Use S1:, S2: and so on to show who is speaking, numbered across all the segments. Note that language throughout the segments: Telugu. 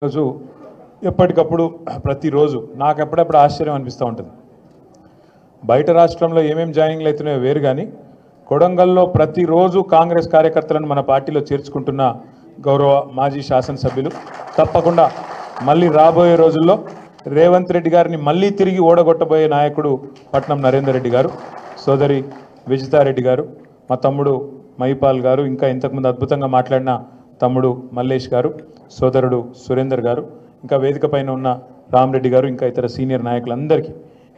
S1: రోజు ఎప్పటికప్పుడు ప్రతిరోజు నాకు ఎప్పుడప్పుడు ఆశ్చర్యం అనిపిస్తూ ఉంటుంది. బయట రాష్ట్రంలో ఏమేమి జాయినింగ్లు అవుతున్నాయో వేరు, కానీ కొడంగల్లో ప్రతిరోజు కాంగ్రెస్ కార్యకర్తలను మన పార్టీలో చేర్చుకుంటున్న గౌరవ మాజీ శాసనసభ్యులు తప్పకుండా మళ్ళీ రాబోయే రోజుల్లో రేవంత్ రెడ్డి గారిని మళ్ళీ తిరిగి ఓడగొట్టబోయే నాయకుడు పట్నం నరేందర్ రెడ్డి గారు, సోదరి విజితారెడ్డి గారు, మా తమ్ముడు మహిపాల్ గారు, ఇంకా ఇంతకుముందు అద్భుతంగా మాట్లాడిన తమ్ముడు మల్లేష్ గారు, సోదరుడు సురేందర్ గారు, ఇంకా వేదిక పైన ఉన్న రామరెడ్డి గారు, ఇంకా ఇతర సీనియర్ నాయకులందరికీ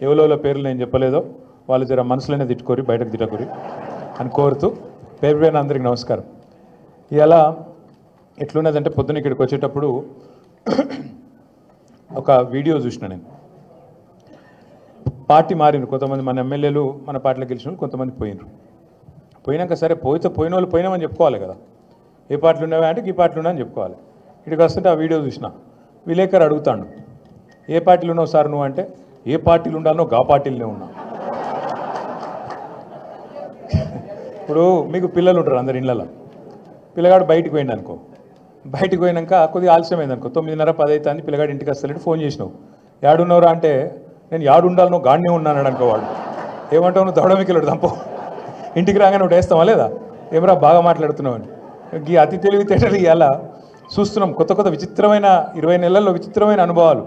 S1: ఎవరో పేర్లు నేను చెప్పలేదో వాళ్ళు జర మనసులోనే తిట్టుకోరి, బయటకు తిట్టకోరి అని కోరుతూ పేరు పేరున అందరికీ నమస్కారం. ఇలా ఎట్లున్నదంటే పొద్దున్న ఇక్కడికి వచ్చేటప్పుడు ఒక వీడియో చూసిన నేను. పార్టీ మారినారు, కొంతమంది మన ఎమ్మెల్యేలు మన పార్టీలో గెలిచిన కొంతమంది పోయినారు. పోయినాక సరే పోయిన వాళ్ళు పోయినామని చెప్పుకోవాలి కదా, ఏ పార్టీలు ఉన్నావా అంటే ఈ పార్టీలు ఉన్నాయని చెప్పుకోవాలి. ఇక్కడికి వస్తుంటే ఆ వీడియో చూసిన విలేకరు అడుగుతాడు, ఏ పార్టీలు ఉన్నావు సార్ నువ్వు అంటే, ఏ పార్టీలు ఉండాలనో గా పార్టీలనే ఉన్నా. ఇప్పుడు మీకు పిల్లలు ఉంటారు అందరు ఇళ్ళలో, పిల్లగాడు బయటికి పోయింది అనుకో, బయటికి పోయినాక కొద్దిగా ఆలస్యమైంది అనుకో, 9:30 10 అవుతుంది, పిల్లగాడు ఇంటికి వస్తలేడు, ఫోన్ చేసినావు, యాడున్నవరా అంటే నేను యాడు ఉండాలనో గాడినే ఉన్నాను అనుకో, వాడు ఏమంటావు, నువ్వు దౌడమికి దంపో, ఇంటికి రాగానే నువ్వు వేస్తావా లేదా, ఏమరా బాగా మాట్లాడుతున్నావు అని. ఈ అతి తెలివితేటలు ఇలా చూస్తున్నాం, కొత్త కొత్త విచిత్రమైన 20 నెలల్లో విచిత్రమైన అనుభవాలు.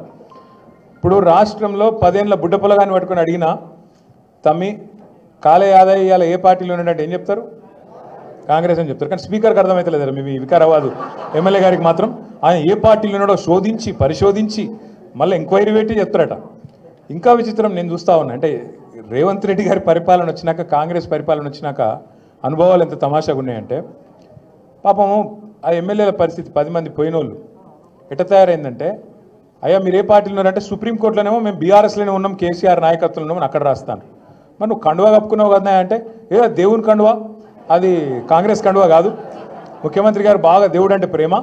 S1: ఇప్పుడు రాష్ట్రంలో 10 ఏళ్ళ బుడ్డ పొలగాన్ని పట్టుకొని అడిగినా, తమ్మి కాలే ఆదాయ ఇవాళ ఏ పార్టీలో ఉన్నాడంటే ఏం చెప్తారు, కాంగ్రెస్ అని చెప్తారు. కానీ స్పీకర్కి అర్థమవుతలేదు, మీ వికారాబాద్ ఎమ్మెల్యే గారికి మాత్రం ఆయన ఏ పార్టీలో ఉన్నాడో శోధించి పరిశోధించి మళ్ళీ ఎంక్వైరీ పెట్టి చెప్తారట. ఇంకా విచిత్రం నేను చూస్తూ ఉన్నా, అంటే రేవంత్ రెడ్డి గారి పరిపాలన వచ్చినాక, కాంగ్రెస్ పరిపాలన వచ్చినాక అనుభవాలు ఎంత తమాషాగా ఉన్నాయంటే, పాపము ఆ ఎమ్మెల్యేల పరిస్థితి 10 మంది పోయిన వాళ్ళు ఎట్లా తయారైందంటే, అయ్యా మీరు ఏ పార్టీలో ఉన్నారంటే సుప్రీంకోర్టులోనేమో మేము బీఆర్ఎస్లోనే ఉన్నాం, కేసీఆర్ నాయకత్వంలో ఉన్నామని అక్కడ రాస్తాను. మరి నువ్వు కండువా కప్పుకున్నావు కదా అంటే, ఏ దేవుని కండువా, అది కాంగ్రెస్ కండువా కాదు, ముఖ్యమంత్రి గారు బాగా దేవుడు అంటే ప్రేమ,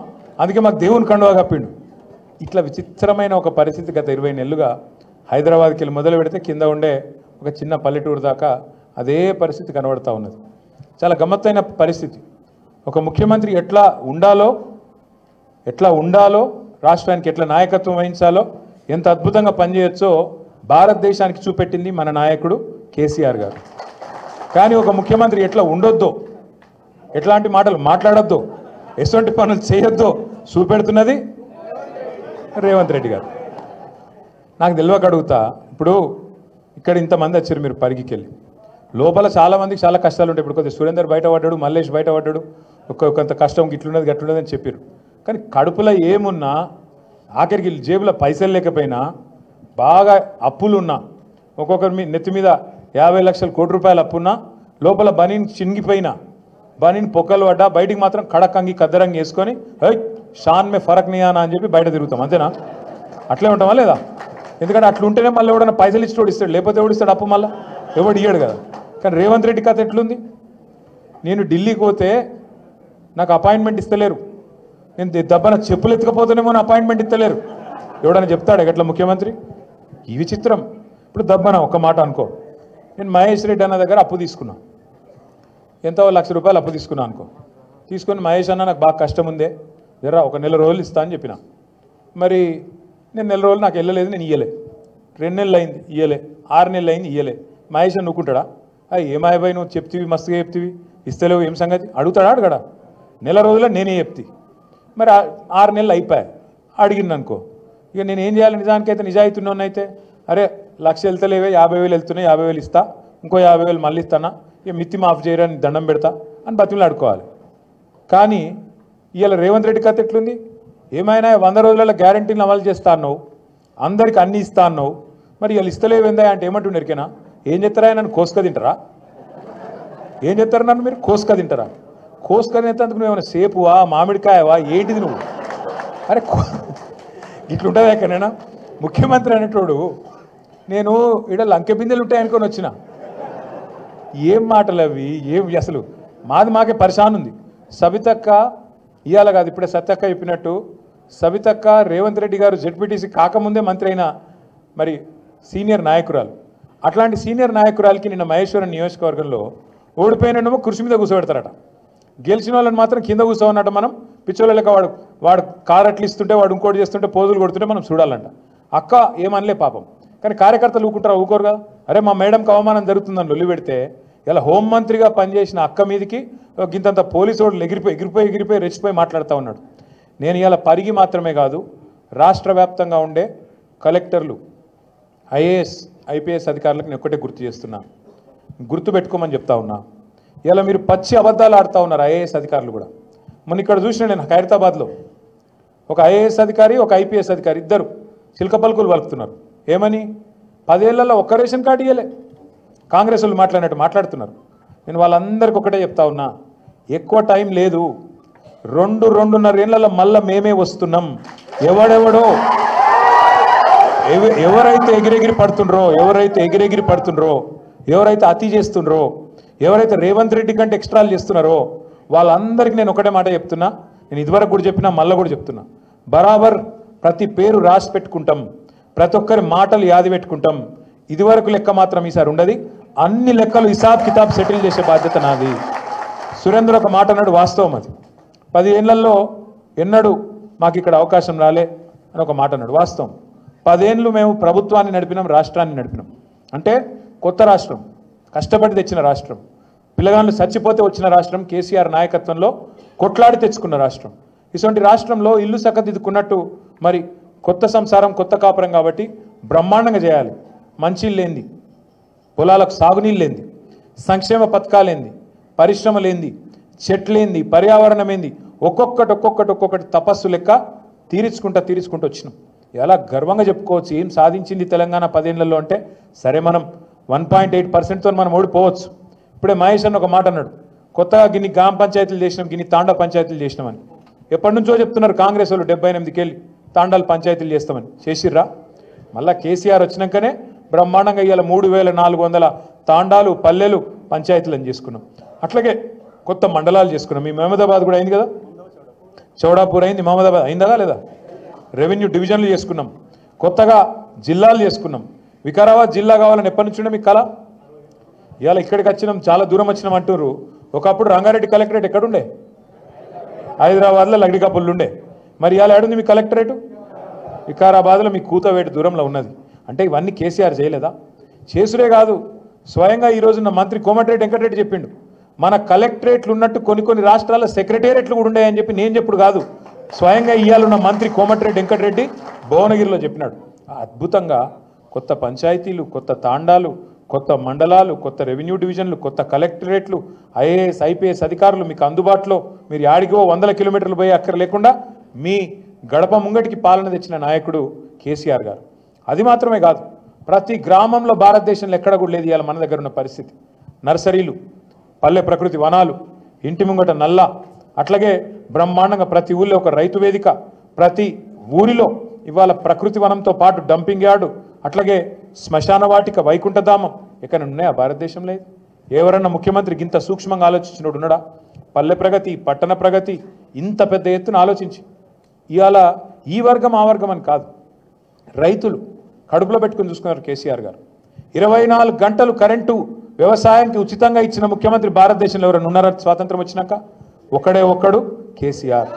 S1: అందుకే మాకు దేవుని కండువా కప్పిండు. ఇట్లా విచిత్రమైన ఒక పరిస్థితి గత 20 నెలలుగా హైదరాబాద్కి వెళ్ళి మొదలు పెడితే కింద ఉండే ఒక చిన్న పల్లెటూరు దాకా అదే పరిస్థితి కనబడుతూ ఉన్నది. చాలా గమ్మత్తైన పరిస్థితి. ఒక ముఖ్యమంత్రి ఎట్లా ఉండాలో రాష్ట్రానికి ఎట్లా నాయకత్వం వహించాలో, ఎంత అద్భుతంగా పనిచేయచ్చో భారతదేశానికి చూపెట్టింది మన నాయకుడు కేసీఆర్ గారు. కానీ ఒక ముఖ్యమంత్రి ఎట్లా ఉండొద్దో, ఎట్లాంటి మాటలు మాట్లాడొద్దో, ఎటువంటి పనులు చేయొద్దో చూపెడుతున్నది రేవంత్ రెడ్డి గారు. నాకు తెలియక అడుగుతా, ఇప్పుడు ఇక్కడ ఇంతమంది వచ్చారు, మీరు పరిగికి వెళ్ళి లోపల చాలామందికి చాలా కష్టాలు ఉంటాయి. ఇప్పుడు కొద్దిగా సురేందర్ బయటపడ్డాడు, మల్లేష్ బయటపడ్డాడు, కొంత కష్టం గిట్లున్నది గట్లున్నది అని చెప్పారు. కానీ కడుపులో ఏమున్నా, ఆఖరికి జేబులో పైసలు లేకపోయినా, బాగా అప్పులున్నా, ఒక్కొక్కరి మీ నెత్తి మీద 50 లక్షల కోటి రూపాయలు అప్పున్నా, లోపల బనీన్ చినిగిపోయినా, బనీన్ పొక్కలు పడ్డా, బయటికి మాత్రం కడకంగి కద్దరంగి వేసుకొని షాన్ మే ఫరక్ నియానా అని చెప్పి బయట తిరుగుతాం, అంతేనా? అట్లే ఉంటామా లేదా? ఎందుకంటే అట్లుంటేనే మళ్ళీ ఎవడన్నా పైసలు ఇచ్చి ఇస్తాడు, లేకపోతే ఎవడిస్తాడు అప్పు, మళ్ళీ ఎవడు ఇయ్యాడు కదా. కానీ రేవంత్ రెడ్డి కథ ఎట్లుంది, నేను ఢిల్లీకి పోతే నాకు అపాయింట్మెంట్ ఇస్తలేరు, నేను దెబ్బన చెప్పులు ఎత్తుకపోతేనేమో అపాయింట్మెంట్ ఇస్తలేరు, ఎవడన్నా చెప్తాడు ఎట్లా ముఖ్యమంత్రి? ఈ విచిత్రం. ఇప్పుడు దబ్బన ఒక మాట అనుకో, నేను మహేష్ రెడ్డి అన్న దగ్గర అప్పు తీసుకున్నా, ఎంతో 1 లక్ష రూపాయలు అప్పు తీసుకున్నా అనుకో, తీసుకొని మహేష్ అన్న నాకు బాగా కష్టం ఉందే, జరా ఒక 1 నెల రోజులు ఇస్తా అని చెప్పిన. మరి నేను 1 నెల రోజులు నాకు వెళ్ళలేదు, నేను ఇయ్యలే. 2 నెలలు అయింది ఇయ్యలే, 6 నెలలు అయింది ఇయ్యలే. మహేష్ అని నువ్వుకుంటాడా? ఏమాయబాయి నువ్వు చెప్తివి, మస్తుగా చెప్తివి, ఇస్తలేవు, ఏం సంగతి అడుగుతాడా? అడగడా? 1 నెల రోజుల్లో నేనే చెప్తి. మరి 6 నెలలు అయిపోయాయి, అడిగింది అనుకో, ఇక నేను ఏం చేయాలి? నిజానికైతే నిజాయితీ ఉన్నోన్నైతే, అరే 1 లక్ష వెళ్తలేవే, 50,000 వెళ్తున్నాయి, 50,000 ఇస్తా, ఇంకో 50,000 మళ్ళీ ఇస్తానా, ఇక మిత్తి మాఫ్ చేయరా, దండం పెడతా అని బతిమలు ఆడుకోవాలి. కానీ ఇవాళ రేవంత్ రెడ్డి కథ ఎట్లుంది, ఏమైనా 100 రోజులలో గ్యారంటీని అమలు చేస్తా అన్నావు, అందరికి అన్నీ ఇస్తా అన్నావు, మరి ఇవాళ ఇస్తలేవేందా అంటే ఏమంటుండే ఎరికేనా? ఏం చెప్తారా, నన్ను కోసుక తింటారా? ఏం చెప్తారా నన్ను మీరు? కోసుక తింటారా? కోసుక తినేందుకు నువ్వు ఏమైనా సేపువా, మామిడికాయవా, ఏంటిది నువ్వు? అరే ఇట్లుంటుందా ఎక్కడైనా? ముఖ్యమంత్రి అనేటోడు నేను ఇక్కడ లంకె బిందెలు ఉంటాయి అనుకొని వచ్చిన, ఏం మాటలు అవి, ఏం అసలు మాకే పరిశాన్ ఉంది. సబితక్క ఇవాళ కాదు, ఇప్పుడే సత్యక్క చెప్పినట్టు, సబితక్క రేవంత్ రెడ్డి గారు జెడ్పీటీసీ కాకముందే మంత్రి అయిన మరి సీనియర్ నాయకురాలు. అట్లాంటి సీనియర్ నాయకురాలకి నిన్న మహేశ్వరం నియోజకవర్గంలో ఓడిపోయినమో కుర్చీ మీద కూర్చోబెడతారట, గెలిచిన వాళ్ళని మాత్రం కింద కూర్చోవన్నట్టు మనం పిచ్చోళ్ళక వాడు కారు అట్లు ఇస్తుంటే వాడు ఇంకోటి చేస్తుంటే పోజులు కొడుతుంటే మనం చూడాలంట. అక్క ఏమనలే పాపం, కానీ కార్యకర్తలు ఊకుంటారా? ఊకోరు కదా. అరే మా మేడంకి అవమానం జరుగుతుందని లొల్లి పెడితే ఇలా హోంమంత్రిగా పనిచేసిన అక్క మీదకి ఇంతంత పోలీసు వాళ్ళు ఎగిరిపోయి రెచ్చిపోయి మాట్లాడుతూ ఉన్నాడు. నేను ఇలా పరిగి మాత్రమే కాదు, రాష్ట్ర వ్యాప్తంగా ఉండే కలెక్టర్లు, ఐఏఎస్ ఐపీఎస్ అధికారులకు నేను ఒక్కటే గుర్తు చేస్తున్నా, గుర్తు పెట్టుకోమని చెప్తా ఉన్నా. ఇలా మీరు పచ్చి అబద్ధాలు ఆడుతూ ఉన్నారు ఐఏఎస్ అధికారులు కూడా. మొన్న ఇక్కడ చూసిన నేను ఖైరతాబాద్లో ఒక ఐఏఎస్ అధికారి ఒక ఐపీఎస్ అధికారి ఇద్దరు చిలక పలుకులు పలుకుతున్నారు. ఏమని? 10 ఏళ్లలో ఒక్క రేషన్ కార్డు ఇవ్వలే. కాంగ్రెస్ వాళ్ళు మాట్లాడినట్టు మాట్లాడుతున్నారు. నేను వాళ్ళందరికీ ఒకటే చెప్తా ఉన్నా, ఎక్కువ టైం లేదు, 2-2.5 ఏళ్లలో మళ్ళీ మేమే వస్తున్నాం. ఎవడెవడో ఎవరైతే ఎగిరెగిరి పడుతుండ్రో, ఎవరైతే అతి చేస్తుండ్రో, ఎవరైతే రేవంత్ రెడ్డి కంటే ఎక్స్ట్రాలు చేస్తున్నారో వాళ్ళందరికీ నేను ఒకటే మాట చెప్తున్నా. నేను ఇదివరకు కూడా చెప్పినా, మళ్ళీ కూడా చెప్తున్నా, బరాబర్ ప్రతి పేరు రాసి పెట్టుకుంటాం, ప్రతి ఒక్కరి మాటలు యాది పెట్టుకుంటాం. ఇదివరకు లెక్క మాత్రం ఈసారి ఉండదు. అన్ని లెక్కలు హిసాబ్ కితాబ్ సెటిల్ చేసే బాధ్యత నాది. సురేంద్ర ఒక మాట అన్నాడు, వాస్తవం అది. 10 ఏళ్లలో ఎన్నడూ మాకు ఇక్కడ అవకాశం రాలే అని ఒక మాట అన్నాడు, వాస్తవం. 10 ఏళ్ళు మేము ప్రభుత్వాన్ని నడిపినాం, రాష్ట్రాన్ని నడిపినాం. అంటే కొత్త రాష్ట్రం, కష్టపడి తెచ్చిన రాష్ట్రం, పిల్లగాళ్ళు చచ్చిపోతే వచ్చిన రాష్ట్రం, కేసీఆర్ నాయకత్వంలో కొట్లాడి తెచ్చుకున్న రాష్ట్రం. ఇటువంటి రాష్ట్రంలో ఇల్లు చక్కదిద్దుకున్నట్టు మరి కొత్త సంసారం, కొత్త కాపురం కాబట్టి బ్రహ్మాండంగా చేయాలి. మంచిళ్ళు ఏంది, పొలాలకు సాగునీళ్ళు ఏంది, సంక్షేమ పథకాలేంది, పరిశ్రమలేంది, చెట్లేంది, పర్యావరణం ఏంది, ఒక్కొక్కటి తపస్సు లెక్క తీర్చుకుంటూ వచ్చినాం. ఎలా గర్వంగా చెప్పుకోవచ్చు ఏం సాధించింది తెలంగాణ 10 ఏళ్లలో అంటే. సరే మనం 1.8%తో మనం ఓడిపోవచ్చు. ఇప్పుడే మహేష్ అన్న ఒక మాట అన్నాడు, కొత్తగా గిన్ని గ్రామ పంచాయతీలు చేసినాం, గిన్ని తాండా పంచాయతీలు చేసినామని. ఎప్పటి నుంచో చెప్తున్నారు కాంగ్రెస్ వాళ్ళు, 78కెళ్ళి తాండాలు పంచాయతీలు చేస్తామని. చేసిర్రా? మళ్ళీ కేసీఆర్ వచ్చినాకనే బ్రహ్మాండంగా ఇవాళ 3400 తాండాలు, పల్లెలు, పంచాయతీలను చేసుకున్నాం. అట్లాగే కొత్త మండలాలు చేసుకున్నాం. మీ మహమదాబాద్ కూడా అయింది కదా, చౌడాపూర్ అయింది, మహమదాబాద్ అయిందా లేదా? రెవెన్యూ డివిజన్లు చేసుకున్నాం, కొత్తగా జిల్లాలు చేసుకున్నాం. వికారాబాద్ జిల్లా కావాలని ఎప్పటి నుంచి ఉండే మీకు కళ? ఇవాళ ఇక్కడికి వచ్చినాం, చాలా దూరం వచ్చినాం అంటారు. ఒకప్పుడు రంగారెడ్డి కలెక్టరేట్ ఎక్కడుండే? హైదరాబాద్లో లగ్డికాపుల్లు ఉండే. మరి ఇవాళ ఏడుంది మీ కలెక్టరేటు? వికారాబాద్లో మీ కూతవేటు దూరంలో ఉన్నది. అంటే ఇవన్నీ కేసీఆర్ చేయలేదా? చేసుడే కాదు, స్వయంగా ఈ రోజున్న మంత్రి కోమటిరెడ్డి వెంకటరెడ్డి చెప్పిండు, మన కలెక్టరేట్లు ఉన్నట్టు కొన్ని రాష్ట్రాల సెక్రటేరియట్లు కూడా ఉన్నాయని చెప్పి నేను చెప్పుడు కాదు, స్వయంగా ఇయ్యాలున్న మంత్రి కోమటిరెడ్డి వెంకటరెడ్డి భువనగిరిలో చెప్పినాడు. అద్భుతంగా కొత్త పంచాయతీలు, కొత్త తాండాలు, కొత్త మండలాలు, కొత్త రెవెన్యూ డివిజన్లు, కొత్త కలెక్టరేట్లు, ఐఏఎస్ ఐపీఎస్ అధికారులు మీకు అందుబాటులో, మీరు యాడిగో 100 కిలోమీటర్లు పోయే అక్కర లేకుండా మీ గడప ముంగటికి పాలన తెచ్చిన నాయకుడు కేసీఆర్ గారు. అది మాత్రమే కాదు, ప్రతి గ్రామంలో భారతదేశంలో ఎక్కడ కూడా లేదు ఇవాళ మన దగ్గర ఉన్న పరిస్థితి. నర్సరీలు, పల్లె ప్రకృతి వనాలు, ఇంటి ముంగట నల్ల, అట్లాగే బ్రహ్మాండంగా ప్రతి ఊళ్ళో ఒక రైతు వేదిక, ప్రతి ఊరిలో ఇవాళ ప్రకృతి వనంతో పాటు డంపింగ్ యార్డు, అట్లాగే శ్మశాన వాటిక, వైకుంఠధామం ఎక్కడ ఉన్నాయా భారతదేశంలో? ఎవరన్నా ముఖ్యమంత్రి ఇంత సూక్ష్మంగా ఆలోచించినోడు ఉన్నాడా? పల్లె ప్రగతి, పట్టణ ప్రగతి ఇంత పెద్ద ఎత్తున ఆలోచించి ఇవాళ ఈ వర్గం ఆ వర్గం అని కాదు, రైతులు కడుపులో పెట్టుకుని చూసుకున్నారు కేసీఆర్ గారు. 24 గంటలు కరెంటు వ్యవసాయానికి ఉచితంగా ఇచ్చిన ముఖ్యమంత్రి భారతదేశంలో ఎవరైనా ఉన్నారా స్వాతంత్రం వచ్చినాక? ఒక్కడు కేసీఆర్.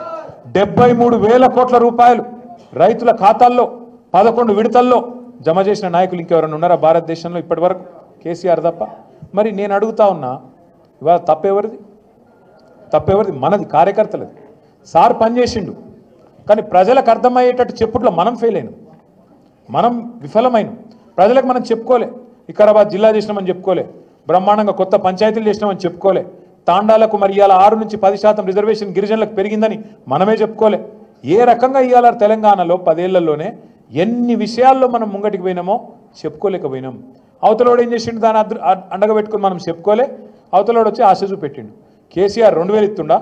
S1: 73,000 కోట్ల రూపాయలు రైతుల ఖాతాల్లో 11 విడతల్లో జమ చేసిన నాయకులు ఇంకెవరైనా ఉన్నారా భారతదేశంలో ఇప్పటి వరకు? కేసీఆర్ తప్ప. మరి నేను అడుగుతా ఉన్నా, ఇవాళ తప్పెవరిది? మనది, కార్యకర్తలది. సార్ పనిచేసిండు, కానీ ప్రజలకు అర్థమయ్యేటట్టు చెప్పుట్లో మనం ఫెయిల్ అయినాం, మనం విఫలమైనాం. ప్రజలకు మనం చెప్పుకోలే, వికారాబాద్ జిల్లా చేసినామని చెప్పుకోలే, బ్రహ్మాండంగా కొత్త పంచాయతీలు చేసినామని చెప్పుకోలే, తాండాలకు మరి ఇవాళ 6 నుంచి 10% రిజర్వేషన్ గిరిజనులకు పెరిగిందని మనమే చెప్పుకోలే. ఏ రకంగా ఇవాళ తెలంగాణలో 10 ఏళ్లలోనే ఎన్ని విషయాల్లో మనం ముంగటికి పోయినామో చెప్పుకోలేకపోయినాం. అవతలోడు ఏం చేసిండు, దాన్ని అండగా పెట్టుకుని మనం చెప్పుకోలే. అవతలోడు వచ్చి ఆశ చూపెట్టిండు. కేసీఆర్ 2,000 ఇస్తుండా,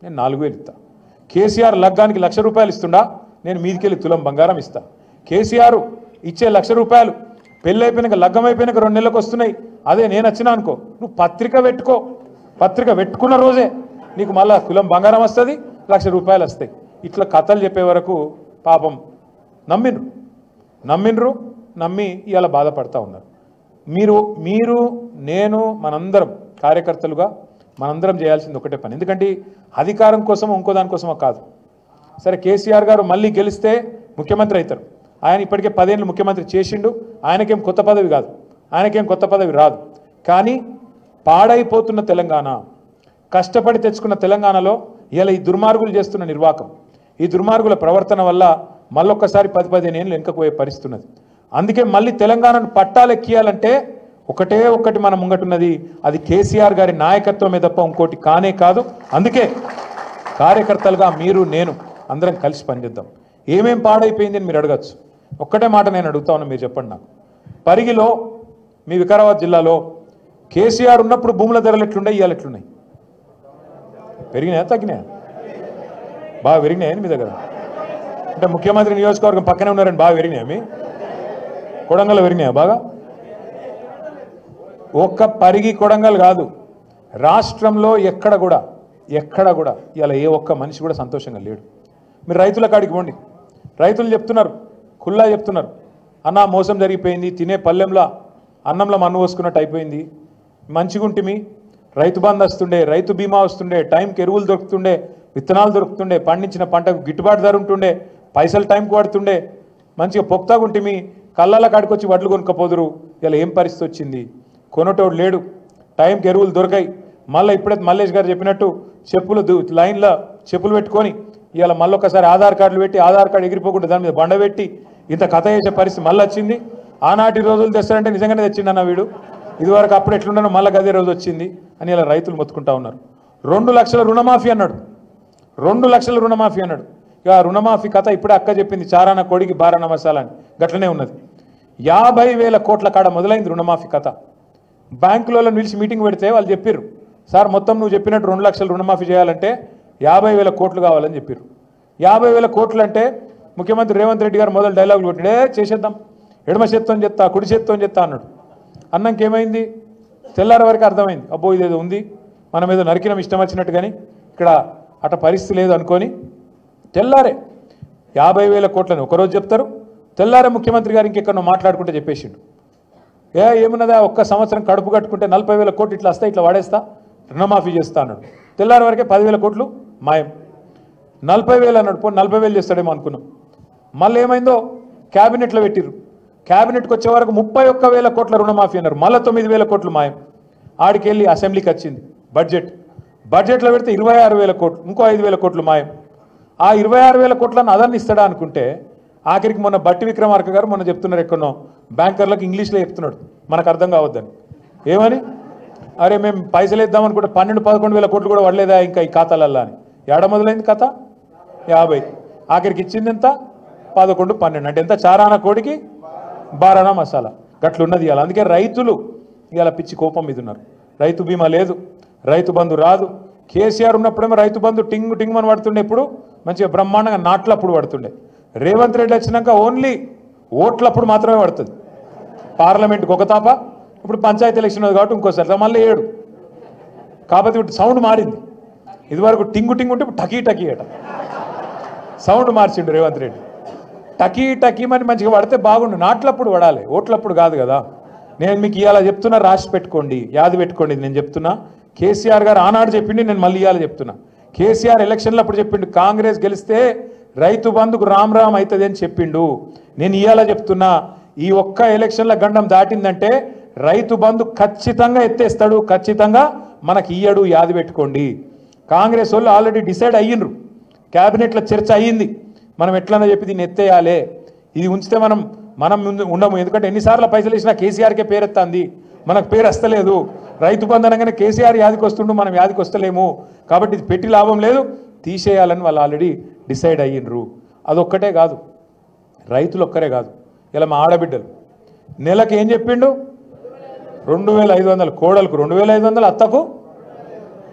S1: నేను 4,000 ఇస్తా. కేసీఆర్ లగ్గానికి 1,00,000 రూపాయలు ఇస్తుండా, నేను మీదికెళ్ళి తులం బంగారం ఇస్తా. కేసీఆర్ ఇచ్చే 1,00,000 రూపాయలు పెళ్ళి అయిపోయినాక, లగ్గం అయిపోయినాక 2 నెలలకు వస్తున్నాయి. అదే నేను వచ్చినా అనుకో, నువ్వు పత్రిక పెట్టుకో, పత్రిక పెట్టుకున్న రోజే నీకు మళ్ళా తులం బంగారం వస్తుంది, 1,00,000 రూపాయలు వస్తాయి. ఇట్లా కథలు చెప్పే వరకు పాపం నమ్మి ఇవాళ బాధపడతా ఉన్నారు. మీరు నేను మనందరం కార్యకర్తలుగా మనందరం చేయాల్సింది ఒకటే పని. ఎందుకంటే అధికారం కోసం ఇంకో దానికోసమో కాదు, సరే కేసీఆర్ గారు మళ్ళీ గెలిస్తే ముఖ్యమంత్రి అవుతారు. ఆయన ఇప్పటికే 10 ఏళ్ళు ముఖ్యమంత్రి చేసిండు. ఆయనకేం కొత్త పదవి కాదు, ఆయనకేం కొత్త పదవి రాదు. కానీ పాడైపోతున్న తెలంగాణ, కష్టపడి తెచ్చుకున్న తెలంగాణలో ఇలా ఈ దుర్మార్గులు చేస్తున్న నిర్వాకం, ఈ దుర్మార్గుల ప్రవర్తన వల్ల మళ్ళొక్కసారి 10-15 ఏళ్ళు వెనుకపోయే పరిస్థితి ఉన్నది. అందుకే మళ్ళీ తెలంగాణను పట్టాలెక్కియాలంటే ఒకటే ఒక్కటి మన ముంగటున్నది, అది కేసీఆర్ గారి నాయకత్వమే తప్ప ఇంకోటి కానే కాదు. అందుకే కార్యకర్తలుగా మీరు నేను అందరం కలిసి పనిచేద్దాం. ఏమేం పాడైపోయింది అని మీరు అడగచ్చు. ఒక్కటే మాట నేను అడుగుతా ఉన్నా, మీరు చెప్పండి నాకు. పరిగిలో మీ వికారాబాద్ జిల్లాలో కేసీఆర్ ఉన్నప్పుడు భూముల ధరలు ఎట్లున్నాయి, ఇవాళ ఎట్లున్నాయి? పెరిగినాయా తగ్గినాయా? బాగా పెరిగినాయని మీ దగ్గర? అంటే ముఖ్యమంత్రి నియోజకవర్గం పక్కనే ఉన్నారని బాగా పెరిగినాయా? మీ కొడంగల్ పెరిగినాయా బాగా? ఒక్క పరిగి కొడంగల్ కాదు, రాష్ట్రంలో ఎక్కడ కూడా ఇలా ఏ ఒక్క మనిషి కూడా సంతోషంగా లేడు. మీరు రైతుల కాడికి పోండి, రైతులు చెప్తున్నారు, ఖుల్లా చెప్తున్నారు, అన్న మోసం జరిగిపోయింది, తినే పల్లెంలో అన్నంలో మన్ను పోసుకున్నట్టు అయిపోయింది, మంచిగుంటిమి, రైతు బంధు వస్తుండే, రైతు బీమా వస్తుండే, టైంకి ఎరువులు దొరుకుతుండే, విత్తనాలు దొరుకుతుండే, పండించిన పంటకు గిట్టుబాటు ధర ఉంటుండే, పైసలు టైంకి పడుతుండే, మంచిగా పొక్తాగుంటిమి, కళ్ళల కాడికి వచ్చి వడ్లు కొనుక్కపోదురు. ఇలా ఏం పరిస్థితి వచ్చింది? కొనటోడు లేడు, టైంకి ఎరువులు దొరకాయి. మళ్ళీ ఇప్పుడైతే మల్లేష్ గారు చెప్పినట్టు చెప్పులు లైన్లో చెప్పులు పెట్టుకొని ఇవాళ మళ్ళొక్కసారి ఆధార్ కార్డులు పెట్టి, ఆధార్ కార్డు ఎగిరిపోకుండా దాని మీద బండ పెట్టి ఇంత కథ చేసే పరిస్థితి మళ్ళీ వచ్చింది. ఆనాటి రోజులు తెస్తారంటే నిజంగానే తెచ్చిండన్న వీడు, ఇదివరకు అప్పుడు ఎట్లున్నానో మళ్ళీ గదే రోజు వచ్చింది అని ఇలా రైతులు మొత్తుకుంటా ఉన్నారు. 2 లక్షల రుణమాఫీ అన్నాడు, 2 లక్షల రుణమాఫీ అన్నాడు. ఇక రుణమాఫీ కథ ఇప్పుడే అక్క చెప్పింది, చారాన కొడికి బారాన మసాలా అని, గట్లనే ఉన్నది. 50,000 కోట్ల కాడ మొదలైంది రుణమాఫీ కథ. బ్యాంకులలో నిలిచి మీటింగ్ పెడితే వాళ్ళు చెప్పారు, సార్ మొత్తం నువ్వు చెప్పినట్టు 2 లక్షలు రుణమాఫీ చేయాలంటే 50,000 కోట్లు కావాలని చెప్పారు. 50,000 కోట్లు అంటే ముఖ్యమంత్రి రేవంత్ రెడ్డి గారు మొదలు డైలాగులు కొట్టిడే, చేసేద్దాం, ఎడమ చేత్తో చెప్తా, కుడి చేత్తో చెప్తా అన్నాడు. అన్నంకేమైంది? తెల్లారి వరకు అర్థమైంది, అబ్బో ఇదేదో ఉంది, మనం ఏదో నరికినం ఇష్టం వచ్చినట్టు, కానీ ఇక్కడ అట పరిస్థితి లేదు అనుకొని తెల్లారే 50,000 కోట్లని ఒకరోజు చెప్తారు, తెల్లారే ముఖ్యమంత్రి గారు ఇంకెక్కడో మాట్లాడుకుంటే చెప్పేసిండు. ఏమున్నదా, ఒక్క సంవత్సరం కడుపు కట్టుకుంటే 40,000 కోట్లు ఇట్లా వస్తాయి, ఇట్లా వాడేస్తా, రుణమాఫీ చేస్తా అన్నాడు. తెల్లారి వరకే 10,000 కోట్లు మాయం. 40,000 అన్నాడు, పో 40,000 చేస్తాడేమో అనుకున్నాం. మళ్ళీ ఏమైందో క్యాబినెట్లో పెట్టిర్రు, క్యాబినెట్కి వచ్చే వరకు 31,000 కోట్ల రుణమాఫీ అన్నారు, మళ్ళీ 9,000 కోట్లు మాయం. ఆడికి వెళ్ళి అసెంబ్లీకి వచ్చింది బడ్జెట్లో పెడితే 26,000 కోట్లు, ఇంకో 5,000 కోట్లు మాయం. ఆ 26,000 కోట్లను అదన్ని ఇస్తాడా అనుకుంటే ఆఖరికి మొన్న బట్టి విక్రమార్క గారు మొన్న చెప్తున్నారు, ఎక్కడో బ్యాంకర్లకు ఇంగ్లీష్లో చెప్తున్నాడు, మనకు అర్థం కావద్దని. ఏమని? అరే మేము పైసలు వేద్దాం అనుకుంటే 12-11,000 కోట్లు కూడా పడలేదా ఇంకా ఈ ఖాతాలల్లా అని. ఏడ మొదలైంది కథ? 50. ఆఖరికి ఇచ్చింది ఎంత? 11-12. అంటే ఎంత? చారానా కోడికి బారానా మసాలా, గట్లున్నది ఇవాళ. అందుకే రైతులు ఇవాళ పిచ్చి కోపం మీద ఉన్నారు. రైతు బీమా లేదు, రైతు బంధు రాదు. కేసీఆర్ ఉన్నప్పుడేమో రైతు బంధు టింగు టింగు అని పడుతుండే, ఇప్పుడు మంచిగా బ్రహ్మాండంగా నాట్లప్పుడు పడుతుండే. రేవంత్ రెడ్డి వచ్చినాక ఓన్లీ ఓట్లప్పుడు మాత్రమే పడుతుంది. పార్లమెంట్కి ఒక తాప, ఇప్పుడు పంచాయతీ ఎలక్షన్ ఉంది కాబట్టి ఇంకోసారి మళ్ళీ 7. కాకపోతే ఇప్పుడు సౌండ్ మారింది, ఇదివరకు టింగు టింగు ఉంటే ఇప్పుడు టకీ టకీ అట, సౌండ్ మార్చిండు రేవంత్ రెడ్డి. టకీ టకీ అని మంచిగా పడితే బాగుండు, నాట్లప్పుడు పడాలి, ఓట్లప్పుడు కాదు కదా. నేను మీకు ఇవాళ చెప్తున్నా, రాసి పెట్టుకోండి, యాది పెట్టుకోండి. నేను చెప్తున్నా, కేసీఆర్ గారు ఆనాడు చెప్పిండి, నేను మళ్ళీ ఇవాళ చెప్తున్నా. కేసీఆర్ ఎలక్షన్లో అప్పుడు చెప్పిండు, కాంగ్రెస్ గెలిస్తే రైతు బంధుకు రామ్ రామ్ అవుతుంది అని చెప్పిండు. నేను ఇవాళ చెప్తున్నా, ఈ ఒక్క ఎలక్షన్ల గండం దాటిందంటే రైతు బంధు ఖచ్చితంగా ఎత్తేస్తాడు, ఖచ్చితంగా మనకి ఇయ్యడు, యాది పెట్టుకోండి. కాంగ్రెస్ వాళ్ళు ఆల్రెడీ డిసైడ్ అయ్యిండ్రు, క్యాబినెట్లో చర్చ అయ్యింది, మనం ఎట్లన్నా చెప్పి దీన్ని ఎత్తేయాలి, ఇది ఉంచితే మనం ఉండము. ఎందుకంటే ఎన్నిసార్లు పైసలు ఇచ్చినా కేసీఆర్కే పేరెత్తాంది, మనకు పేరు వస్తలేదు. రైతు బంధు అనగానే కేసీఆర్ యాదికి వస్తుండు, మనం యాదికి వస్తలేము, కాబట్టి ఇది పెట్టి లాభం లేదు, తీసేయాలని వాళ్ళు ఆల్రెడీ డిసైడ్ అయ్యిండ్రు. అదొక్కటే కాదు, రైతులు ఒక్కరే కాదు, ఇలా మా ఆడబిడ్డలు నెలకు ఏం చెప్పిండు? 2,500 కోడలకు 2,500, అత్తకు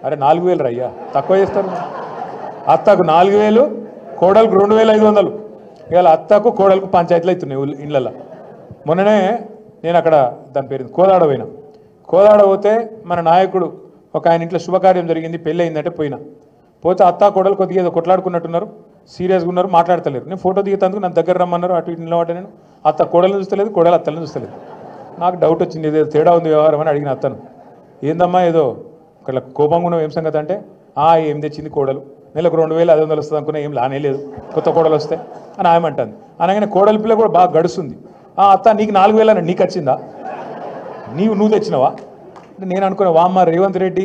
S1: అరే 4,000 రయ్యా, తక్కువ చేస్తారు. అత్తకు 4,000, కోడలకు 2,500. ఇవాళ అత్తకు కోడలకు పంచాయతీలు అవుతున్నాయి ఇళ్ళల్లో. మొన్ననే నేను అక్కడ దాని పేరు కోదాడ పోయినా. కోదాడ పోతే మన నాయకుడు ఒక ఆయన ఇంట్లో శుభకార్యం జరిగింది, పెళ్ళి అయిందంటే పోతే అత్త కోడలు కొద్దిగా ఏదో కొట్లాడుకున్నట్టున్నారు, సీరియస్గా ఉన్నారు, మాట్లాడతలేరు. నేను ఫోటో దిగుతందుకు నన్ను దగ్గర రమ్మన్నారు, అటు ఇటు నిలబడ్డా. నేను అత్త కోడలను చూస్తలేదు, కోడలు అత్తలను చూస్తలేదు. నాకు డౌట్ వచ్చింది, ఏదో తేడా ఉంది వ్యవహారం అని అడిగిన అత్తను. ఏందమ్మా ఏదో ఒకళ్ళ కోపంగా ఉన్నావు, ఏం సంగతి అంటే, ఏం తెచ్చింది కోడలు, నెలకు 2500 వస్తుంది అనుకున్నా, ఏం లానే లేదు, కొత్త కోడలు వస్తే అని ఆయమంటుంది. అనగానే కోడలి పిల్ల కూడా బాగా గడుస్తుంది. అత్త నీకు 4000 అని నీకు వచ్చిందా, నువ్వు తెచ్చినావా? నేను అనుకున్నా, వామ్మ రేవంత్ రెడ్డి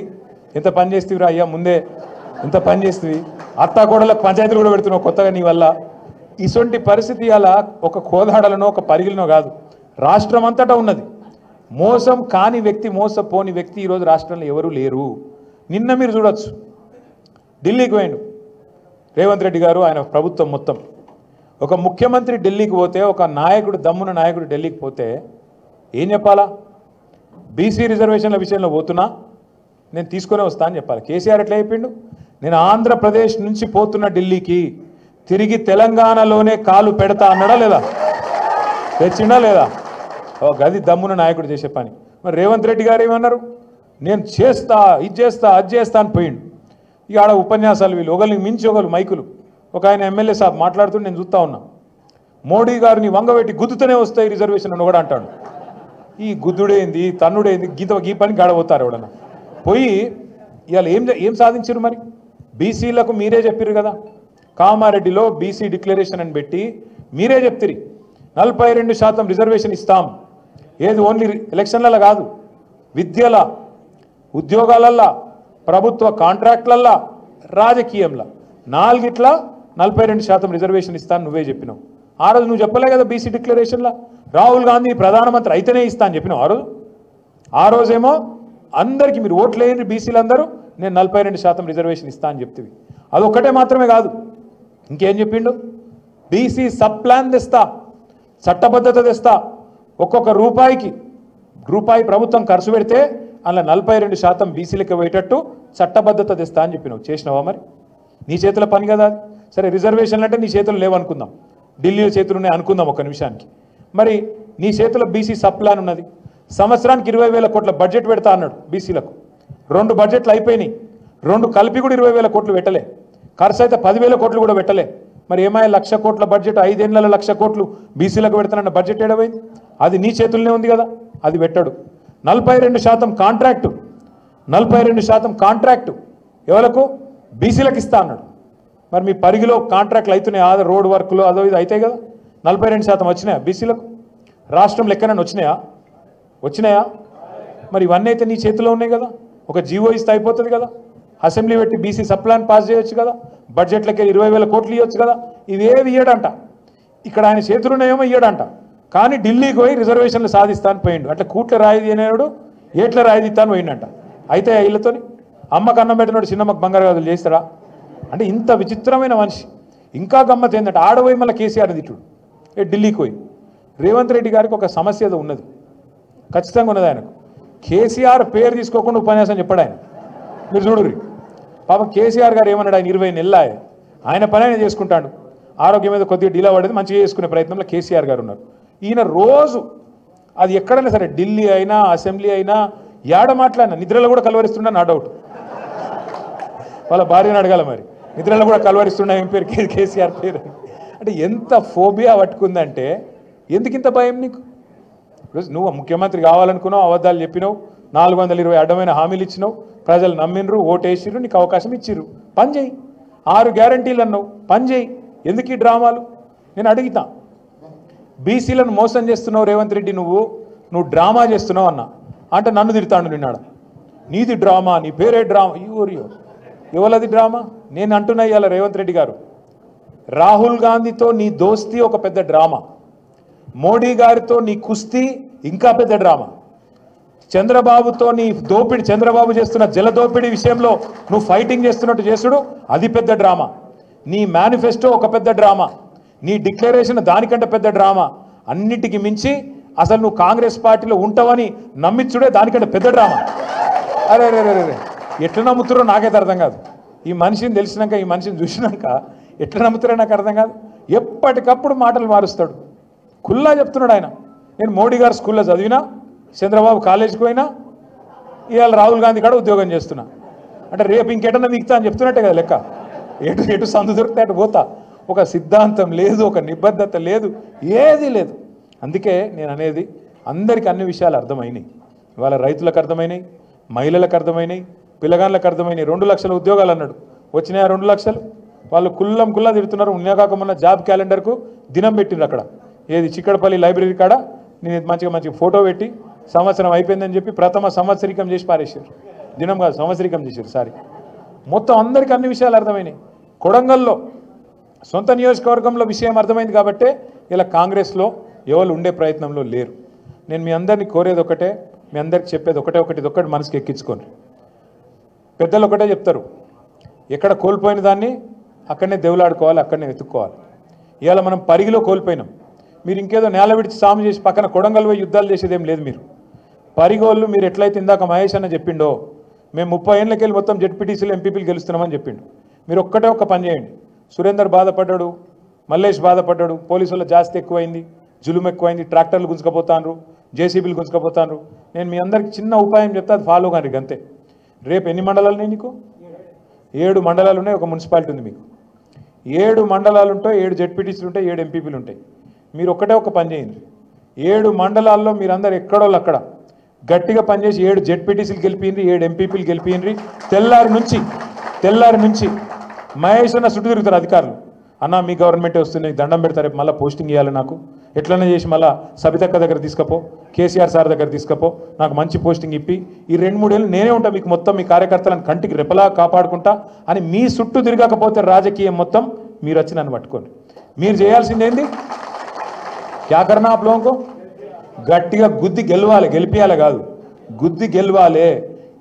S1: ఎంత పని చేస్తేవిరా అయ్యా, ముందే ఎంత పని చేస్తుంది, అత్త కోడలకు పంచాయతీలు కూడా పెడుతున్నావు కొత్తగా నీ వల్ల. ఇటువంటి పరిస్థితి అలా ఒక కోదాడలనో ఒక పరిగిలనో కాదు, రాష్ట్రం అంతటా ఉన్నది. మోసం కాని వ్యక్తి, మోసపోని వ్యక్తి ఈరోజు రాష్ట్రంలో ఎవరూ లేరు. నిన్న మీరు చూడొచ్చు, ఢిల్లీకి పోయిండు రేవంత్ రెడ్డి గారు, ఆయన ప్రభుత్వం మొత్తం. ఒక ముఖ్యమంత్రి ఢిల్లీకి పోతే, ఒక నాయకుడు, దమ్మున నాయకుడు ఢిల్లీకి పోతే ఏం చెప్పాలా? బీసీ రిజర్వేషన్ల విషయంలో పోతున్నా, నేను తీసుకునే వస్తా అని చెప్పాలి. కేసీఆర్ ఎట్లా చెప్పిండు? నేను ఆంధ్రప్రదేశ్ నుంచి పోతున్న ఢిల్లీకి, తిరిగి తెలంగాణలోనే కాలు పెడతా అన్నాడా లేదా? తెచ్చిండా లేదా? గది దమ్మున నాయకుడు చేసే పని. మరి రేవంత్ రెడ్డి గారు ఏమన్నారు? నేను చేస్తా, ఇది చేస్తా, అది చేస్తా అని పోయిండు. ఇక ఆడ ఉపన్యాసాలు, వీళ్ళు ఒకరిని మించి ఒకరు మైకులు. ఒక ఆయన ఎమ్మెల్యే సాబ్ మాట్లాడుతుంటే నేను చూస్తూ ఉన్నా, మోడీ గారిని వంగబెట్టి గుద్దుతూనే వస్తాయి రిజర్వేషన్ అని కూడా అంటాడు. ఈ గుద్దుడేంది, తన్నుడేంది, గీ పని గాడబోతారు ఎవడన్నా పోయి. ఇవాళ ఏం సాధించారు మరి? బీసీలకు మీరే చెప్పారు కదా, కామారెడ్డిలో బీసీ డిక్లరేషన్ అని పెట్టి మీరే చెప్తిరి 42% రిజర్వేషన్ ఇస్తాం. ఏది ఓన్లీ ఎలక్షన్లలో కాదు, విద్యల, ఉద్యోగాలల్లా, ప్రభుత్వ కాంట్రాక్ట్లల్లా, రాజకీయంలో, 4 42% రిజర్వేషన్ ఇస్తాను నువ్వే చెప్పినావు. ఆ రోజు నువ్వు చెప్పలే కదా బీసీ డిక్లరేషన్లో, రాహుల్ గాంధీ ప్రధానమంత్రి అయితేనే ఇస్తా అని చెప్పినావు ఆ రోజు. ఆ రోజేమో అందరికీ మీరు ఓట్లు వేయండి బీసీలందరూ, నేను 42% రిజర్వేషన్ ఇస్తా అని చెప్తివి. అదొక్కటే మాత్రమే కాదు, ఇంకేం చెప్పిండు? బీసీ సబ్ ప్లాన్ తెస్తా, చట్టబద్ధత తెస్తా, ఒక్కొక్క రూపాయి ప్రభుత్వం ఖర్చు పెడితే అలా 42% బీసీలకు పోయేటట్టు చట్టబద్ధత తెస్తా అని చెప్పినావు. చేసినావా మరి? నీ చేతుల పని కదా అది. సరే, రిజర్వేషన్లు అంటే నీ చేతులు లేవనుకుందాం, ఢిల్లీ చేతులు ఉన్నాయి అనుకుందాం ఒక నిమిషానికి. మరి నీ చేతిలో బీసీ సబ్ ప్లాన్ ఉన్నది, సంవత్సరానికి 20,000 కోట్ల బడ్జెట్ పెడతా అన్నాడు బీసీలకు. 2 బడ్జెట్లు అయిపోయినాయి, 2 కలిపి కూడా 20,000 కోట్లు పెట్టలే, ఖర్చు అయితే 10,000 కోట్లు కూడా పెట్టలే. మరి ఏమైనా 1,00,000 కోట్ల బడ్జెట్, 5 ఏళ్లలో 1,00,000 కోట్లు బీసీలకు పెడతానన్న బడ్జెట్ ఏడవైంది? అది నీ చేతుల్లోనే ఉంది కదా, అది పెట్టాడు. 42% కాంట్రాక్టు, 42% కాంట్రాక్టు ఎవరకు? బీసీలకు ఇస్తా అన్నాడు. మరి మీ పరిగిలో కాంట్రాక్ట్లు అవుతున్నాయా? రోడ్ వర్క్లు అదో ఇది అవుతాయి కదా. 42% వచ్చినాయా బీసీలకు? రాష్ట్రం లెక్కనని వచ్చినాయా? మరి ఇవన్నీ అయితే నీ చేతిలో ఉన్నాయి కదా. ఒక జీవో ఇస్తే అయిపోతుంది కదా, అసెంబ్లీ పెట్టి బీసీ సబ్ ప్లాన్ పాస్ చేయొచ్చు కదా, బడ్జెట్లకి 20,000 కోట్లు ఇవ్వచ్చు కదా. ఇవేవి ఇయ్యడంట, ఇక్కడ ఆయన చేతులున్నాయేమో ఇయ్యడంట. కానీ ఢిల్లీకి పోయి రిజర్వేషన్లు సాధిస్తాను పోయిండు. అట్లా కూట్ల రాయిది అనేవాడు ఏట్ల రాయిది ఇస్తాను పోయిండంట. అయితే ఇళ్ళతోని అమ్మకు అన్నం పెట్టినోడు చిన్నమ్మకు బంగారు గాజులు చేస్తాడా? అంటే ఇంత విచిత్రమైన మనిషి. ఇంకా గమ్మత్ ఏంటంటే, ఆడపోయి మళ్ళీ కేసీఆర్ తిట్టుడు ఢిల్లీకి పోయి. రేవంత్ రెడ్డి గారికి ఒక సమస్య ఏదో ఉన్నది, ఖచ్చితంగా ఉన్నది ఆయనకు. కేసీఆర్ పేరు తీసుకోకుండా ఉపన్యాసం చెప్పాడు ఆయన. మీరు చూడుర్రి, పాపం కేసీఆర్ గారు ఏమన్నాడు? ఆయన 20 నెలలు ఆయన పని ఆయన చేసుకుంటాడు, ఆరోగ్యం మీద కొద్దిగా డీలా పడేది, మంచిగా చేసుకునే ప్రయత్నంలో కేసీఆర్ గారు ఉన్నారు. ఈయన రోజు అది ఎక్కడైనా సరే, ఢిల్లీ అయినా అసెంబ్లీ అయినా ఏడ మాట్లాడినా నిద్రలో కూడా కలవరిస్తున్నా, నా డౌట్. వాళ్ళ భార్యను అడగాల మరి, నిద్రలో కూడా కలవరిస్తున్నా ఏం పేరు, కేసీఆర్ పేరు. అంటే ఎంత ఫోబియా పట్టుకుందంటే, ఎందుకు ఇంత భయం నీకు? నువ్వు ముఖ్యమంత్రి కావాలనుకున్నావు, అబద్ధాలు చెప్పినావు, 420 అడ్డమైన హామీలు ఇచ్చినావు, ప్రజలు నమ్మినరు, ఓటేసిరు, నీకు అవకాశం ఇచ్చిర్రు, పని చేయి. 6 గ్యారంటీలు అన్నావు, పని చేయి. ఎందుకు ఈ డ్రామాలు? నేను అడుగుతా, బీసీలను మోసం చేస్తున్నావు రేవంత్ రెడ్డి, నువ్వు డ్రామా చేస్తున్నావు అన్నా అంటే నన్ను తిడతాడు నిన్నాడు. నీది డ్రామా, నీ పేరే డ్రామా. ఎవరది డ్రామా? నేను అంటున్నా ఇవాళ రేవంత్ రెడ్డి గారు, రాహుల్ గాంధీతో నీ దోస్తీ ఒక పెద్ద డ్రామా, మోడీ గారితో నీ కుస్తీ ఇంకా పెద్ద డ్రామా, చంద్రబాబుతో నీ దోపిడి, చంద్రబాబు చేస్తున్న జల దోపిడీ విషయంలో నువ్వు ఫైటింగ్ చేస్తున్నట్టు చేసుడు, అది పెద్ద డ్రామా. నీ మేనిఫెస్టో ఒక పెద్ద డ్రామా, నీ డిక్లరేషన్ దానికంటే పెద్ద డ్రామా. అన్నిటికీ మించి అసలు నువ్వు కాంగ్రెస్ పార్టీలో ఉంటావని నమ్మించుడే దానికంటే పెద్ద డ్రామా. అరే రే రే రే, ఎట్లా నమ్ముతారో నాకైతే అర్థం కాదు. ఈ మనిషిని తెలిసినాక, ఈ మనిషిని చూసినాక ఎట్లా నమ్ముతారో నాకు అర్థం కాదు. ఎప్పటికప్పుడు మాటలు మారుస్తాడు, కుల్లా చెప్తున్నాడు ఆయన. నేను మోడీ గారు స్కూల్లో చదివినా, చంద్రబాబు కాలేజీకి పోయినా, ఇవాళ రాహుల్ గాంధీ కూడా ఉద్యోగం చేస్తున్నా. అంటే రేపు ఇంకెటన్నా మిగతా అని చెప్తున్నట్టే కదా లెక్క. ఎటు సందు దొరికితే అటు పోతా. ఒక సిద్ధాంతం లేదు, ఒక నిబద్ధత లేదు, ఏది లేదు. అందుకే నేను అనేది, అందరికీ అన్ని విషయాలు అర్థమైనాయి. ఇవాళ రైతులకు అర్థమైనాయి, మహిళలకు అర్థమైనాయి, పిల్లగాళ్ళకు అర్థమైనాయి. 2 లక్షల ఉద్యోగాలు అన్నాడు, వచ్చినాయా 2 లక్షలు? వాళ్ళు కుల్లా తిడుతున్నారు. ఉన్నకాకమన్న జాబ్ క్యాలెండర్కు దినం పెట్టిండ్రు అక్కడ, ఏది చిక్కడపల్లి లైబ్రరీ కాడ. నేను మంచిగా ఫోటో పెట్టి సంవత్సరం అయిపోయిందని చెప్పి ప్రథమ సంవత్సరికం చేసి పారేసారు. దినం కాదు, సంవత్సరికం చేశారు. సారీ, మొత్తం అందరికీ అన్ని విషయాలు అర్థమైనాయి. కొడంగల్లో సొంత నియోజకవర్గంలో విషయం అర్థమైంది కాబట్టే ఇలా కాంగ్రెస్లో ఎవరు ఉండే ప్రయత్నంలో లేరు. నేను మీ అందరినీ కోరేది ఒకటే, మీ అందరికి చెప్పేది ఒకటి మనసుకి ఎక్కించుకోండి. పెద్దలు ఒకటే చెప్తారు, ఎక్కడ కోల్పోయిన దాన్ని అక్కడనే దేవులాడుకోవాలి, అక్కడనే వెతుక్కోవాలి. ఇవాళ మనం పరిగిలో కోల్పోయినాం. మీరు ఇంకేదో నేల విడిచి సాము చేసి పక్కన కొడంగల్ పోయి యుద్ధాలు చేసేదేం లేదు. మీరు పరిగోళ్ళు మీరు ఎట్లయితే ఇందాక మహేష్ అన్న చెప్పిండో, మేము 30 ఏళ్ళకెళ్ళి మొత్తం జెడ్పీటీసీలు ఎంపీపీలు గెలుస్తున్నామని చెప్పిండు. మీరు ఒక్క పని చేయండి. సురేందర్ బాధపడ్డాడు, మల్లేష్ బాధపడ్డాడు, పోలీసుల జాస్తి ఎక్కువైంది, జులుం ఎక్కువైంది, ట్రాక్టర్లు గుంజుకపోతాను, జేసీబీలు గుంజుకపోతాను. నేను మీ అందరికి చిన్న ఉపాయం చెప్తే అది ఫాలో కానీ అంతే. రేపు ఎన్ని మండలాలు ఉన్నాయి నీకు? 7 మండలాలు ఉన్నాయి, ఒక మున్సిపాలిటీ ఉంది మీకు. 7 మండలాలు ఉంటాయి, 7 జెడ్పీటీసీలు ఉంటాయి, 7 ఎంపీపీలు ఉంటాయి. మీరు ఒక పని చేయండి. 7 మండలాల్లో మీరందరూ ఎక్కడోళ్ళు అక్కడ గట్టిగా పనిచేసి 7 జెడ్పీటీసీలు గెలిపిండ్రి, 7 ఎంపీపీలు గెలిపిండ్రి. తెల్లారి నుంచి మహేష్ అన్న చుట్టూ తిరుగుతారు అధికారులు. అన్న మీ గవర్నమెంటే వస్తుంది, దండం పెడతారు, రేపు మళ్ళీ పోస్టింగ్ ఇవ్వాలి, నాకు ఎట్లన్నా చేసి మళ్ళీ సబితక్క దగ్గర తీసుకపో, కేసీఆర్ సార్ దగ్గర తీసుకపో, నాకు మంచి పోస్టింగ్ ఇప్పి ఈ 2-3 ఏళ్ళు నేనే ఉంటా, మీకు మొత్తం మీ కార్యకర్తలను కంటికి రెపలా కాపాడుకుంటా అని మీ చుట్టూ తిరగకపోతే రాజకీయం మొత్తం మీరు వచ్చి నన్ను పట్టుకోండి. మీరు చేయాల్సిందేంది? క్యా కర్నా ఆప్ లోగోं को? గట్టిగా గుద్ది గెలవాలి, గెలిపియాలి కాదు, గుద్ది గెలవాలి.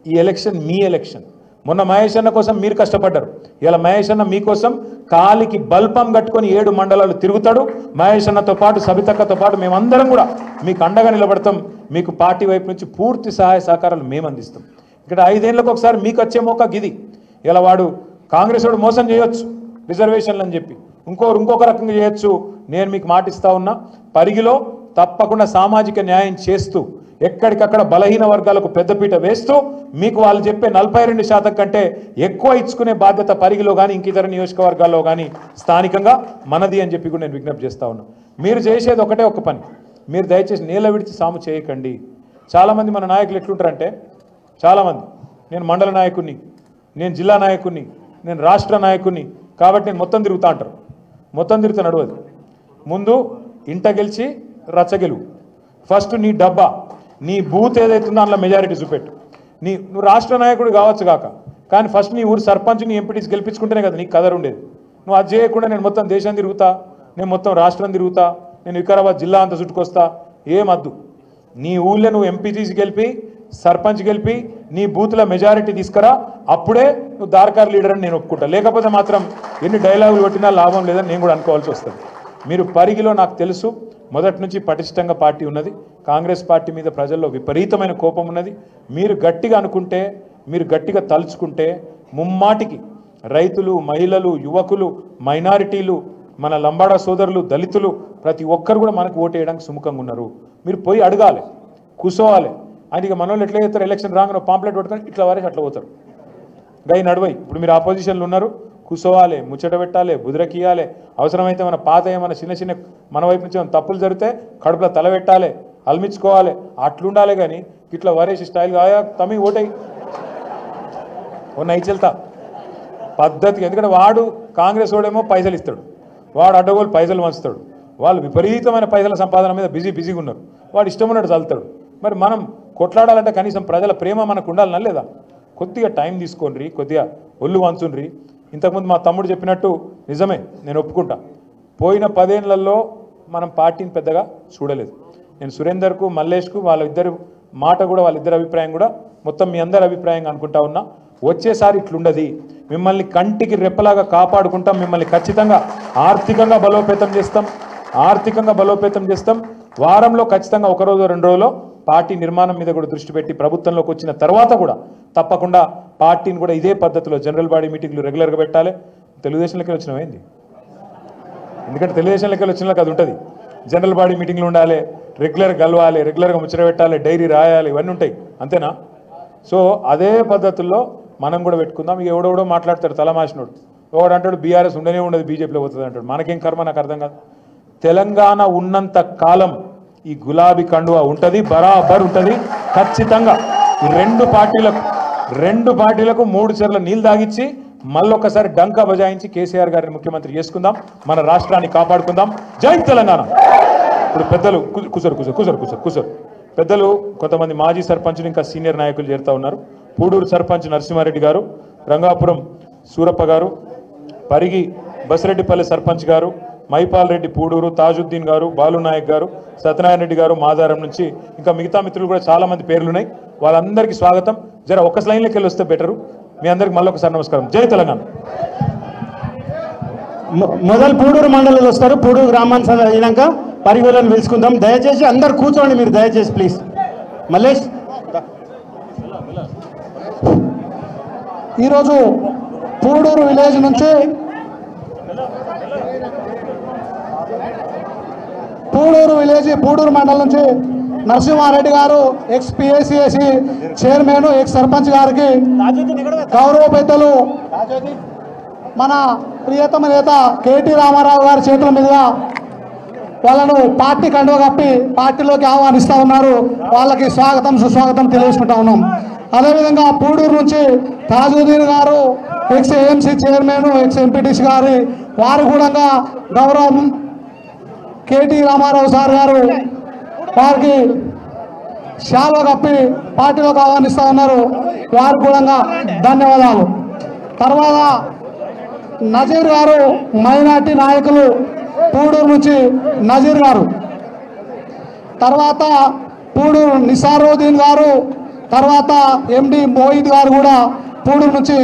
S1: ఈ ఎలక్షన్ మీ ఎలక్షన్. మొన్న మహేష్ అన్న కోసం మీరు కష్టపడ్డారు, ఇలా మహేష్ అన్న మీకోసం కాలికి బల్పం కట్టుకొని 7 మండలాలు తిరుగుతాడు. మహేష్ అన్నతో పాటు సబితక్కతో పాటు మేమందరం కూడా మీకు అండగా నిలబడతాం. మీకు పార్టీ వైపు నుంచి పూర్తి సహాయ సహకారాలు మేము అందిస్తాం. ఇక్కడ 5 ఏళ్ళకు ఒకసారి మీకు వచ్చే మోక గిది. ఇలా వాడు కాంగ్రెస్ వాడు మోసం చేయొచ్చు రిజర్వేషన్లు అని చెప్పి, ఇంకొక రకంగా చేయొచ్చు. నేను మీకు మాటిస్తా ఉన్నా, పరిగిలో తప్పకుండా సామాజిక న్యాయం చేస్తూ ఎక్కడికక్కడ బలహీన వర్గాలకు పెద్దపీట వేస్తూ మీకు వాళ్ళు చెప్పే 42% కంటే ఎక్కువ ఇచ్చుకునే బాధ్యత పరిగిలో కానీ ఇంక ఇతర నియోజకవర్గాల్లో కానీ స్థానికంగా మనది అని చెప్పి కూడా నేను విజ్ఞప్తి చేస్తా ఉన్నా. మీరు చేసేది ఒక పని, మీరు దయచేసి నేల విడిచి సాము చేయకండి. చాలామంది మన నాయకులు ఎట్లుంటారంటే, చాలామంది నేను మండల నాయకుడిని, నేను జిల్లా నాయకుడిని, నేను రాష్ట్ర నాయకుడిని కాబట్టి నేను మొత్తం తిరుగుతా అంటారు. మొత్తం తిరుగుతా నడవదు. ముందు ఇంట గెలిచి రచ్చగెలువు. ఫస్ట్ నీ డబ్బా, నీ బూత్ ఏదైతుందో అందులో మెజారిటీ చూపెట్టు. నువ్వు రాష్ట్ర నాయకుడు కావచ్చు కాక, కానీ ఫస్ట్ నీ ఊరు సర్పంచ్, నీ ఎంపీటీస్ గెలిపించుకుంటేనే కదా నీకు కదర్ ఉండేది. నువ్వు అది చేయకుండా నేను మొత్తం దేశం తిరుగుతా, నేను మొత్తం రాష్ట్రం తిరుగుతా, నేను వికారాబాద్ జిల్లా అంతా చుట్టుకొస్తా, ఏమద్దు. నీ ఊళ్ళో నువ్వు ఎంపీటీసీ గెలిపి, సర్పంచ్ గెలిపి, నీ బూత్లో మెజారిటీ తీసుకురా, అప్పుడే నువ్వు దార్కార్ లీడర్ అని నేను ఒప్పుకుంటా. లేకపోతే మాత్రం ఎన్ని డైలాగులు కొట్టినా లాభం లేదని నేను కూడా అనుకోవాల్సి వస్తుంది. మీరు పరిగిలో నాకు తెలుసు మొదటి నుంచి పటిష్టంగా పార్టీ ఉన్నది. కాంగ్రెస్ పార్టీ మీద ప్రజల్లో విపరీతమైన కోపం ఉన్నది. మీరు గట్టిగా అనుకుంటే, మీరు గట్టిగా తలుచుకుంటే ముమ్మాటికి రైతులు, మహిళలు, యువకులు, మైనారిటీలు, మన లంబాడా సోదరులు, దళితులు ప్రతి ఒక్కరు కూడా మనకు ఓటు వేయడానికి సుముఖంగా ఉన్నారు. మీరు పోయి అడగాలి, కూర్చోవాలి. ఆయనకి మన వాళ్ళు ఎట్లా చేస్తారు, ఎలక్షన్ రాగానే పాంప్లెట్ పట్టుకొని ఇట్లా వారేసి అట్లా పోతారు. గై నడవై. ఇప్పుడు మీరు ఆపోజిషన్లు ఉన్నారు, కూర్చోవాలి, ముచ్చట పెట్టాలి, బుద్రకియాలి. అవసరమైతే మన పాత ఏమైనా చిన్న మన వైపు నుంచి ఏమైనా తప్పులు జరిగితే కడుపులో తల పెట్టాలి, అల్మించుకోవాలి. అట్లుండాలి. కానీ ఇట్లా వరేసి స్టైల్గా ఆయా తమి ఓటై నై చెల్తా పద్ధతికి. ఎందుకంటే వాడు కాంగ్రెస్ వాడేమో పైసలు ఇస్తాడు, వాడు అడ్డగోలు పైసలు పంచుతాడు. వాళ్ళు విపరీతమైన పైసల సంపాదన మీద బిజీగా ఉన్నారు. వాడు ఇష్టం ఉన్నట్టు చల్లుతాడు. మరి మనం కొట్లాడాలంటే కనీసం ప్రజల ప్రేమ మనకు ఉండాలన్నా లేదా? కొద్దిగా టైం తీసుకోండి, కొద్దిగా ఒళ్ళు వంచుండ్రి. ఇంతకుముందు మా తమ్ముడు చెప్పినట్టు నిజమే, నేను ఒప్పుకుంటా. పోయిన 10 ఏళ్లలో మనం పార్టీని పెద్దగా చూడలేదు. నేను సురేందర్కు, మల్లేష్కు వాళ్ళిద్దరు మాట కూడా, వాళ్ళిద్దరి అభిప్రాయం కూడా మొత్తం మీ అందరి అభిప్రాయంగా అనుకుంటా ఉన్నా. వచ్చేసారి ఇట్లుండది. మిమ్మల్ని కంటికి రెప్పలాగా కాపాడుకుంటాం. మిమ్మల్ని ఖచ్చితంగా ఆర్థికంగా బలోపేతం చేస్తాం. వారంలో ఖచ్చితంగా 1 రోజు 2 రోజుల్లో పార్టీ నిర్మాణం మీద కూడా దృష్టి పెట్టి ప్రభుత్వంలోకి వచ్చిన తర్వాత కూడా తప్పకుండా పార్టీని కూడా ఇదే పద్ధతిలో జనరల్ బాడీ మీటింగ్లు రెగ్యులర్గా పెట్టాలి. తెలుగుదేశంలోకి వచ్చినవేంది? ఎందుకంటే తెలుగుదేశంలోకి వచ్చిన అది ఉంటుంది. జనరల్ బాడీ మీటింగ్లు ఉండాలి, రెగ్యులర్గా కలవాలి, రెగ్యులర్గా ముచ్చట పెట్టాలి, డైరీ రాయాలి, ఇవన్నీ ఉంటాయి. అంతేనా? సో అదే పద్ధతుల్లో మనం కూడా పెట్టుకుందాం. ఇక ఎవడెవడో మాట్లాడతాడు తలమాసినోడు. ఒకడు అంటాడు బీఆర్ఎస్ ఉండనే ఉండదు, బీజేపీలో పోతుంది అంటాడు. మనకేం కర్మ, నాకు అర్థం కాదు. తెలంగాణ ఉన్నంత కాలం ఈ గులాబీ కండువా ఉంటుంది, బరాబర్ ఉంటుంది. ఖచ్చితంగా ఈ రెండు పార్టీలకు 3 చెర్ల నీళ్ళు తాగిచ్చి మళ్ళొక్కసారి డంకా బజాయించి కేసీఆర్ గారిని ముఖ్యమంత్రి చేసుకుందాం, మన రాష్ట్రాన్ని కాపాడుకుందాం. జై తెలంగాణ. ఇప్పుడు పెద్దలు కూసరు పెద్దలు కొంతమంది మాజీ సర్పంచులు ఇంకా సీనియర్ నాయకులు చేరుతా ఉన్నారు. పూడూరు సర్పంచ్ నరసింహారెడ్డి గారు, రంగాపురం సూరప్ప గారు, పరిగి బసిరెడ్డిపల్లి సర్పంచ్ గారు, మైపాల్ రెడ్డి పూడూరు, తాజుద్దీన్ గారు, బాలునాయక్ గారు, సత్యనారాయణ రెడ్డి గారు మాదారం నుంచి, ఇంకా మిగతా మిత్రులు కూడా చాలా మంది పేర్లున్నాయి. వాళ్ళందరికీ స్వాగతం. జర ఒక్క లైన్లోకి వెళ్ళి వస్తే బెటరు. మీ అందరికి మళ్ళీ ఒకసారి నమస్కారం. జై తెలంగాణ.
S2: మొదలు పూడూరు మండలంలో వస్తారు. పూడూరు గ్రామానికి అయినాక పరిగణలను పిలుచుకుందాం. దయచేసి అందరు కూర్చోండి మీరు, దయచేసి ప్లీజ్. మల్లేష్,
S3: ఈరోజు పూడూరు విలేజ్ నుంచి పూడూరు మండలం నుంచి నరసింహారెడ్డి గారు ఎక్స్ పిఎస్సిఎసి చైర్మన్, ఎక్స్ సర్పంచ్ గారికి గౌరవ పెద్దలు మన ప్రియతమ నేత కేటీ రామారావు గారి చేతుల మీదుగా వాళ్ళను పార్టీ కండువ కప్పి పార్టీలోకి ఆహ్వానిస్తూ ఉన్నారు. వాళ్ళకి స్వాగతం సుస్వాగతం తెలియజేసుకుంటా ఉన్నాం. అదేవిధంగా పూడూరు నుంచి తాజుద్దీన్ గారు X AMC chairman, X MPTC గారి వారు కూడా గౌరవం కేటీ రామారావు సార్ గారు వారికి శాలువ కప్పి పార్టీలోకి ఆహ్వానిస్తూ ఉన్నారు. వారికి కూడా ధన్యవాదాలు. తర్వాత నజీర్ గారు మైనార్టీ నాయకులు పూడూరు నుంచి నజీర్ గారు, తర్వాత పూడూరు నిసారుద్దీన్ గారు, తర్వాత ఎండి మోయిద్ గారు కూడా పూడూరు నుంచి